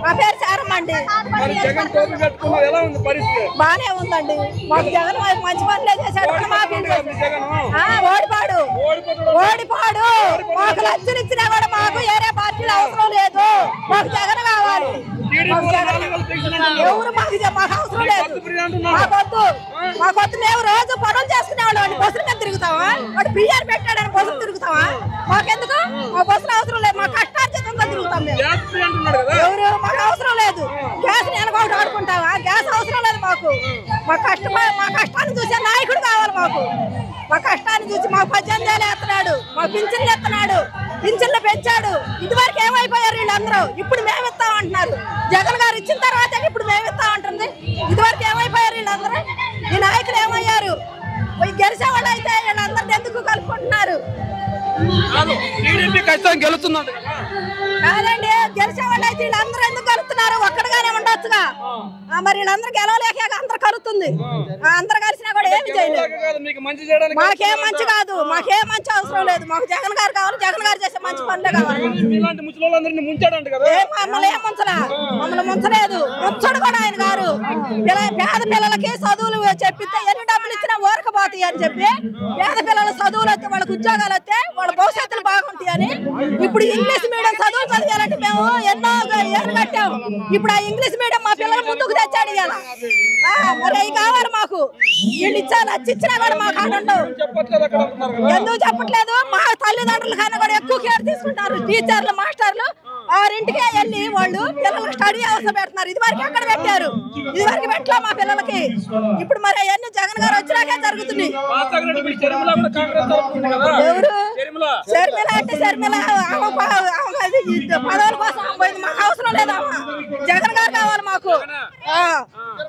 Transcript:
మా పేరు చారమ్మండి. బానే ఉందండి. మాకు జగన్ మంచి పనులే చేశాడు. ఓడిపాడు మాకు లక్షలు ఇచ్చినా కూడా మాకు వేరే పార్టీలు అవసరం లేదు. మాకు జగన్ కావాలి. ఎవరు మాకు అవసరం లేదు. మాకొద్దు. మేము రోజు పనులు చేసుకునేవాళ్ళు వాడిని బస్సుల మీద తిరుగుతావా? వాడు బియ్యాలు పెట్టాడని బస్సులు తిరుగుతావా? మాకెందుకు? మా బస్సులు అవసరం లేదు. మా కష్టార్జితంగా తిరుగుతాం మేము. ఎవరు మాకు అవసరం లేదు. గ్యాస్ నెలకొకటి ఆడుకుంటావా? గ్యాస్ అవసరం లేదు మాకు. మా కష్టాన్ని చూసే నాయకుడు కావాలి మాకు. మా కష్టాన్ని చూసి మాకు 18 ఏళ్ళు ఎత్తున్నాడు. మా పింఛన్లు ఎత్తున్నాడు. పింఛన్లు పెంచాడు. ఇదివరకు ఏమైపోయారు వీళ్ళందరూ? ఇప్పుడు మేము ఇస్తామంటున్నారు. జగన్ గారు ఇచ్చిన తర్వాత ఇప్పుడు మేము ఇస్తామంటుంది. ఇదివరకు ఏమైపోయారు వీళ్ళందరూ? ఈ నాయకులు ఏమయ్యారు? గెలిచే వాళ్ళు అయితే వీళ్ళందరినీ ఎందుకు కలుపుకుంటున్నారు? కాదండి, గెలిచే వాళ్ళు అయితే వీళ్ళందరూ ఎందుకు కలుపుతున్నారు? ఒక్కడిగానే ఉండొచ్చుగా. మరి వీళ్ళందరూ గెలవలేక అందరు కలుగుతుంది. అందరు కలిసినా కూడా ఏమి చేయలేదు. మాకేం మంచి కాదు. మాకేం మంచి అవసరం లేదు. మాకు జగన్ గారు కావాలి. జగన్ గారు చేసే మంచి పనులే కావాలి. మమ్మల్ని ఏం ముంచలా. మమ్మల్ని ముంచలేదు. ముంచడు కూడా ఆయన గారు. పేద పిల్లలకి చదువులు చెప్పితే ఎన్ని డబ్బులు ఇచ్చినా ఊరకపోతాయి అని చెప్పి పేద పిల్లల చదువులు వస్తే వాళ్ళకి ఉద్యోగాలు వస్తే వాళ్ళ భవిష్యత్తులు బాగుంటాయి అని ఇప్పుడు ఇంగ్లీష్ మీడియం చదువులు చదివాలంటే మేము ఎన్నో ఏళ్ళు కట్టాము. ఇప్పుడు ఆ ఇంగ్లీష్ మీడియం మా పిల్లలు ముందుకు తెచ్చాడు ఇవాళ. మరి అవి కావాలి మాకు. వీళ్ళు ఇచ్చారు. ఇచ్చినా కూడా మాకు ఆడండవు. ఎందుకు చెప్పట్లేదు? మా తల్లిదండ్రుల కన్నా కూడా ఎక్కువ కేర్ తీసుకుంటారు. టీచర్లు మాస్టర్లు ఆరింటికే వెళ్ళి వాళ్ళు పిల్లలకు స్టడీ అవసరం పెడుతున్నారు. ఇదివరకు ఎక్కడ పెట్టారు? ఇదివరకు పెట్టలే మా పిల్లలకి. ఇప్పుడు మరి అవన్నీ జగన్ గారు వచ్చినాకే జరుగుతున్నాయి. ఎవరు షర్మిల అంటే షర్మిల పదవుల కోసం మాకు అవసరం లేదా? జగన్ గారు కావాలి మాకు.